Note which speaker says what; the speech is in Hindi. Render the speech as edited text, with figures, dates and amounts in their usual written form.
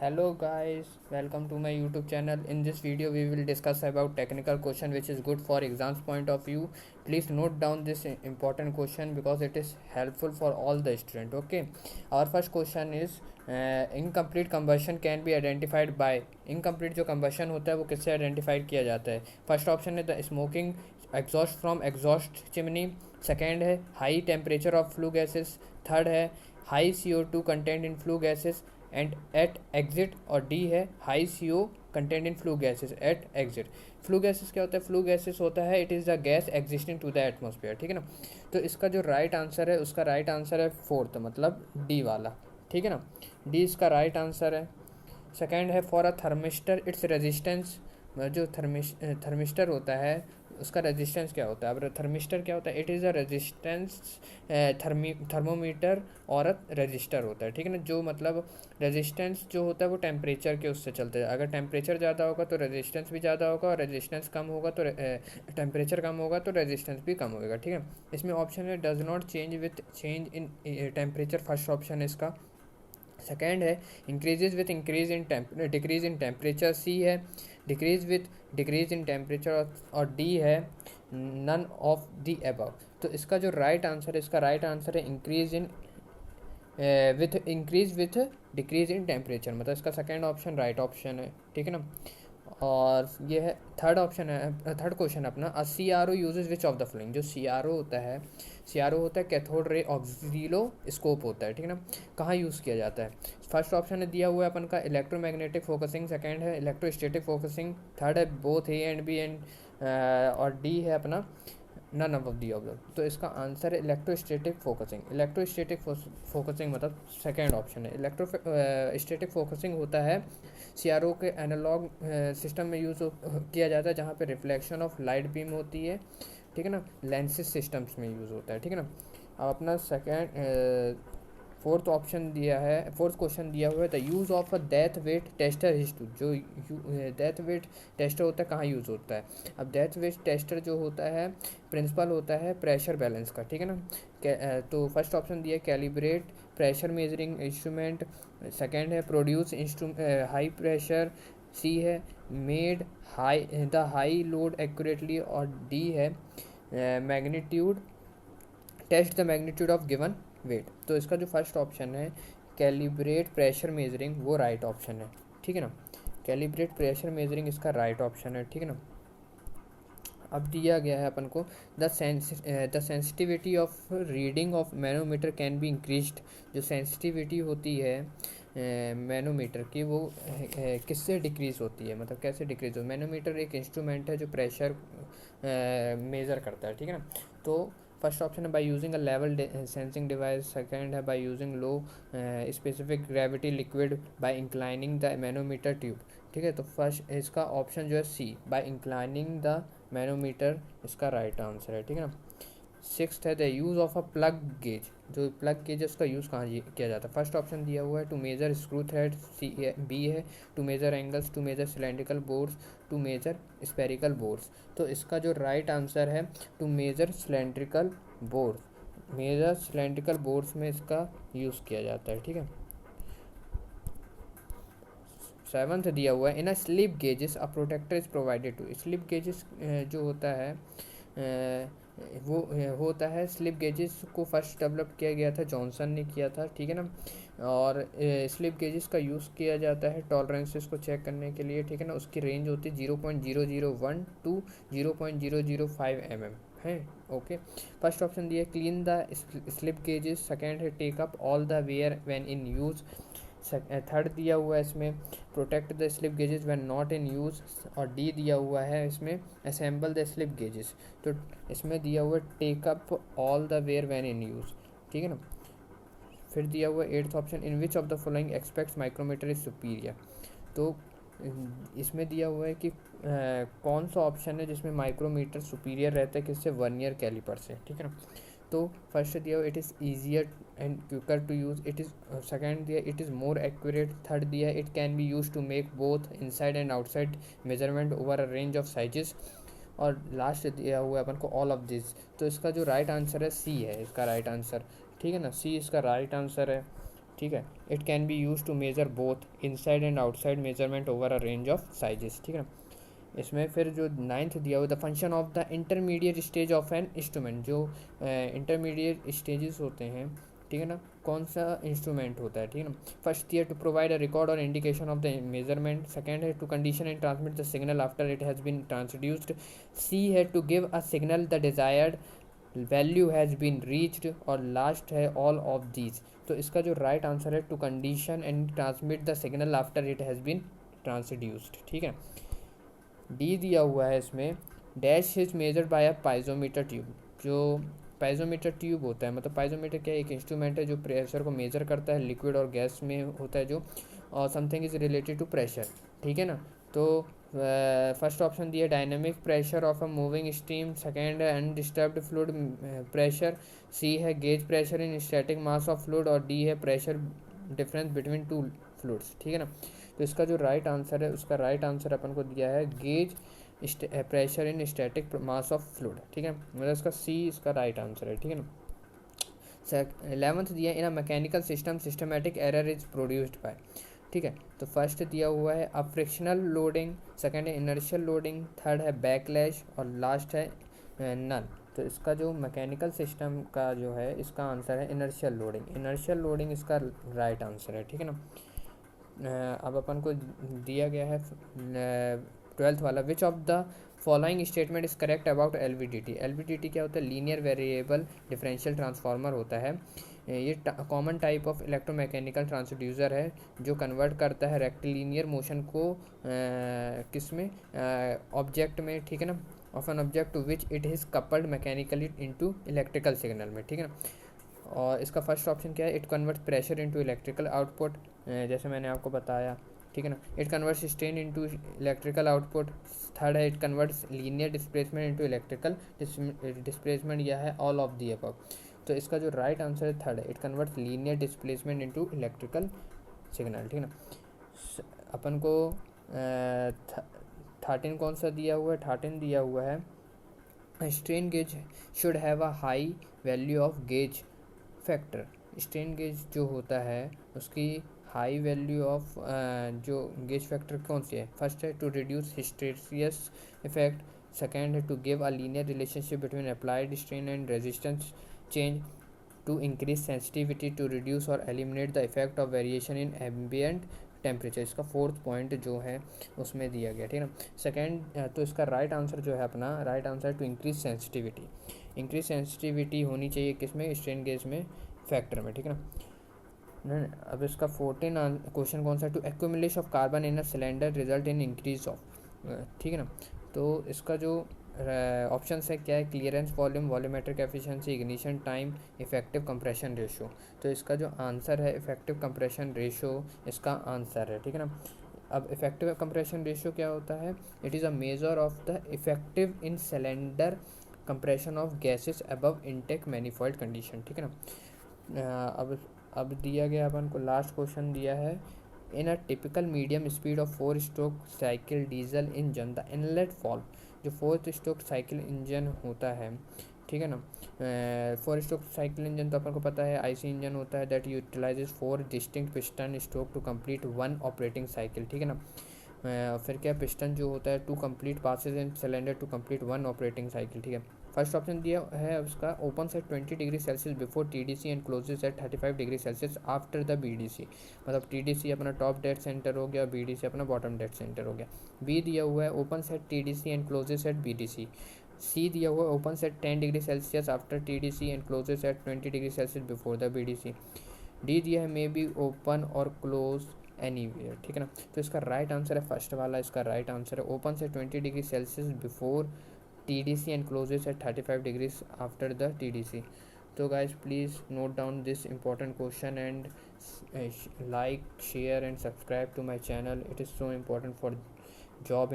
Speaker 1: Hello guys, welcome to my YouTube channel. In this video we will discuss about technical question which is good for exams point of view. Please note down this important question because it is helpful for all the student. Okay, our first question is incomplete combustion can be identified by. Incomplete जो combustion होता है वो किससे identified किया जाता है? फर्स्ट ऑप्शन है the smoking exhaust from exhaust chimney, second है high temperature of flue gases, third है high CO2 content in flue gases and at exit, और डी है high CO content in flue gases at exit. Flue gases क्या होता है? फ्लू गैसेस होता है it is the gas existing to the atmosphere, ठीक है ना। तो इसका जो राइट आंसर है उसका राइट आंसर है फोर्थ, मतलब डी वाला, ठीक है ना। डी इसका राइट आंसर है। सेकेंड है for a thermistor its resistance, जो थर्मिस्टर होता है उसका रेजिस्टेंस क्या होता है? अब थर्मिस्टर क्या होता है? It is a resistance thermometer और अ रजिस्टर होता है, ठीक है ना। जो मतलब रेजिस्टेंस जो होता है वो टेम्परेचर के उससे चलते हैं। अगर टेम्परेचर ज़्यादा होगा तो रेजिस्टेंस भी ज़्यादा होगा, और रेजिस्टेंस कम होगा तो टेम्परेचर कम होगा तो रेजिस्टेंस भी कम होगा, ठीक है। इसमें ऑप्शन है does not change with change in temperature, first option है इसका। सेकेंड है increases with increase in decrease in temperature, C है decrease with decrease in temperature, और डी है नन ऑफ द अबव। तो इसका जो राइट आंसर है इसका राइट आंसर है increase in with decrease in temperature, मतलब इसका सेकेंड ऑप्शन राइट ऑप्शन है, ठीक है ना। और ये है थर्ड ऑप्शन है, थर्ड क्वेश्चन अपना CRO uses which of the following. जो CRO होता है, CRO होता है कैथोड रे ऑक्सिलोस्कोप होता है, ठीक है ना। कहाँ यूज़ किया जाता है? फर्स्ट ऑप्शन है दिया हुआ है अपन का इलेक्ट्रोमैग्नेटिक फोकसिंग, सेकंड है इलेक्ट्रोस्टैटिक फोकसिंग, थर्ड है both A and B and, और डी है अपना नन ऑफ दी ऑब्जर्व। तो इसका आंसर है इलेक्ट्रोस्टैटिक फोकसिंग। इलेक्ट्रोस्टैटिक फोकसिंग मतलब सेकेंड ऑप्शन है। इलेक्ट्रोस्टैटिक फोकसिंग होता है CRO के एनालॉग सिस्टम में यूज़ किया जाता है, जहाँ पे रिफ्लेक्शन ऑफ लाइट बीम होती है, ठीक है ना। लेंसेज सिस्टम्स में यूज़ होता है, ठीक है ना। अब अपना सेकेंड फोर्थ ऑप्शन दिया है, फोर्थ क्वेश्चन दिया हुआ है the use of a dead weight tester is to. जो डेथ वेट टेस्टर होता है कहाँ यूज़ होता है? अब डेथ वेट टेस्टर जो होता है प्रिंसिपल होता है प्रेशर बैलेंस का, ठीक है ना। तो फर्स्ट ऑप्शन दिया calibrate pressure measuring instrument, second है प्रोड्यूस हाई प्रेशर, सी है मेड हाई लोड एक्यूरेटली, और डी है magnitude test the magnitude of given weight. तो इसका जो फर्स्ट ऑप्शन है कैलिब्रेट प्रेशर मेजरिंग वो राइट ऑप्शन है, ठीक है ना। कैलिब्रेट प्रेशर मेजरिंग इसका राइट ऑप्शन है, ठीक है ना। अब दिया गया है अपन को the sensitivity of reading of manometer can be increased. जो सेंसिटिविटी होती है मैनोमीटर की वो किससे डिक्रीज़ होती है, मतलब कैसे डिक्रीज़ हो? मैनोमीटर एक इंस्ट्रूमेंट है जो प्रेशर मेज़र करता है, ठीक है ना। तो फर्स्ट ऑप्शन है by using a level sensing device, second है by using low specific gravity liquid by inclining the manometer tube, ठीक है। तो फर्स्ट इसका ऑप्शन जो है C by inclining the manometer इसका राइट आंसर है, ठीक है ना। सिक्स्थ है the use of a plug gauge. जो प्लग गेज है उसका यूज़ कहाँ किया जाता है? फर्स्ट ऑप्शन दिया हुआ है to measure screw thread, B है to measure angles, to measure cylindrical bores, to measure spherical bores. तो इसका जो राइट आंसर है to measure cylindrical bores, measure cylindrical bores में इसका यूज़ किया जाता है, ठीक है। सेवन्थ दिया हुआ है in a slip gauges a protector is provided to. Slip gauges जो होता है वो होता है, स्लिप गेजेस को फर्स्ट डेवलप किया गया था, जॉनसन ने किया था, ठीक है ना। और स्लिप गेजेस का यूज़ किया जाता है टॉलरेंसेस को चेक करने के लिए, ठीक है ना। उसकी रेंज होती है 0.001 टू 0.005 mm है, ओके। फर्स्ट ऑप्शन दिया clean the slip gauges, second है take up all the wear when in use, third दिया हुआ है इसमें protect the slip gauges when not in use, और डी दिया हुआ है इसमें असेंबल द स्लिप गेजेस। तो इसमें दिया हुआ है take up all the wear when in use, ठीक है ना। फिर दिया हुआ है eighth option in which of the following expects micrometer is superior. तो इसमें दिया हुआ है कि कौन सा ऑप्शन है जिसमें माइक्रोमीटर सुपीरियर रहता है किससे? वर्नियर कैलिपर से, ठीक है ना। तो फर्स्ट दिया हुआ it is easier and quicker to use, it is second दिया it is more accurate, third दिया it can be use to make both inside and outside measurement over a range of sizes, और लास्ट दिया हुआ है अपन को ऑल ऑफ दिस। तो इसका जो राइट आंसर है सी है इसका राइट आंसर, ठीक है ना। सी इसका राइट आंसर है, ठीक है। It can be use to measure both inside and outside measurement over a range of sizes, ठीक है। इसमें फिर जो 9th दिया हुआ the function of the intermediate stage of an instrument, जो इंटरमीडिएट स्टेजेस होते हैं, ठीक है ना, कौन सा इंस्ट्रूमेंट होता है, ठीक है ना। First year to provide a record और indication of the measurement, second है to condition and transmit the signal after it has been transduced, C है to give a signal the desired value has been reached, और लास्ट है ऑल ऑफ दीज। तो इसका जो राइट आंसर है to condition and transmit the signal after it has been transduced, ठीक है। डी दिया हुआ है इसमें dash is measured by a piezometer tube, जो पाइजोमीटर ट्यूब होता है, मतलब पाइजोमीटर क्या एक इंस्ट्रूमेंट है जो प्रेशर को मेजर करता है, लिक्विड और गैस में होता है जो, और something is related to pressure, ठीक है ना। तो फर्स्ट ऑप्शन दिया dynamic pressure of a moving steam, second है अनडिस्टर्ब्ड फ्लूइड प्रेशर, सी है gauge pressure in static mass of fluid, और डी है pressure difference between two fluids, ठीक है ना। तो इसका जो राइट आंसर है, उसका राइट आंसर अपन को दिया है gauge pressure in static mass of fluid, ठीक है, मतलब इसका सी इसका राइट आंसर है, ठीक है ना। 11th दिया in a mechanical system systematic error is produced by, ठीक है। तो फर्स्ट दिया हुआ है अ फ्रिक्शनल लोडिंग, सेकेंड है इनर्शियल लोडिंग, थर्ड है बैकलैश, और लास्ट है नन। तो इसका जो मैकेनिकल सिस्टम का जो है इसका आंसर है इनर्शियल लोडिंग, इनर्शियल लोडिंग इसका राइट आंसर है, ठीक है ना। अब अपन को दिया गया है 12th वाला विच of the following statement is correct about LVDT. LVDT क्या होता है, लीनियर वेरिएबल डिफरेंशियल ट्रांसफार्मर होता है। ये common type of electromechanical transducer है जो कन्वर्ट करता है रेक्टिलिनियर मोशन को किस में, ऑब्जेक्ट में, ठीक है ना, of an object to which it is coupled mechanically into electrical signal में, ठीक है ना। और इसका फर्स्ट ऑप्शन क्या है, it convert pressure into electrical output, जैसे मैंने आपको बताया, ठीक है ना। It converts strain into electrical output, third है it converts linear displacement into electrical displacement, यह है ऑल ऑफ दी अबव। तो इसका जो राइट आंसर है थर्ड है, it converts linear displacement into electrical signal, ठीक है ना। अपन को 13 कौन सा दिया हुआ है, 13 दिया हुआ है strain gauge should have a high value of gauge factor. Strain gauge जो होता है उसकी हाई वैल्यू ऑफ जो गेज फैक्टर कौन सी है, फर्स्ट है to reduce hysteresis effect, second है to give a linear relationship between applied strain and resistance change, to increase sensitivity, to reduce और eliminate the effect of variation in ambient temperature. इसका फोर्थ पॉइंट जो है उसमें दिया गया, ठीक है ना। सेकेंड, तो इसका राइट आंसर जो है अपना right answer to increase sensitivity, increase sensitivity होनी चाहिए किसमें, स्ट्रेन गेज में फैक्टर में, ठीक है ना। नहीं, अब इसका 14 क्वेश्चन कौन सा, to accumulation of carbon in a cylinder result in increase of, ठीक है ना। तो इसका जो ऑप्शन है क्या है, clearance volume, volumetric efficiency, ignition time, effective compression ratio. तो इसका जो आंसर है इफेक्टिव कंप्रेशन रेशो इसका आंसर है, ठीक है ना। अब इफेक्टिव कंप्रेशन रेशो क्या होता है, it is a measure of the effective in cylinder compression of gases above intake manifold condition, ठीक है ना। अब दिया गया अपन को लास्ट क्वेश्चन दिया है in a typical medium speed of 4 stroke cycle diesel engine the inlet valve, जो 4 स्ट्रोक साइकिल इंजन होता है, ठीक है ना। 4 स्ट्रोक साइकिल इंजन तो अपन को पता है आईसी इंजन होता है that utilises 4 distinct piston stroke to complete 1 operating cycle, ठीक है ना। फिर क्या पिस्टन जो होता है to complete passes in cylinder to complete 1 operating cycle, ठीक है। फर्स्ट ऑप्शन दिया है उसका open at 20 degree Celsius before TDC and closes at 35 degree Celsius after the BDC, मतलब टीडीसी अपना टॉप डेड सेंटर हो गया, बीडीसी अपना बॉटम डेड सेंटर हो गया। बी दिया हुआ है open at TDC and closes at BDC. C दिया हुआ है open at 10 degree Celsius after TDC and closes at 20 degree Celsius before the BDC. D दिया है मे बी ओपन और क्लोज एनीवेयर, ठीक है ना। तो इसका राइट आंसर है फर्स्ट वाला, इसका राइट आंसर है ओपन से 20 degree Celsius before TDC and closes at 35 degrees after the TDC. So guys, please note down this important question and like, share and subscribe to my channel. It is so important for job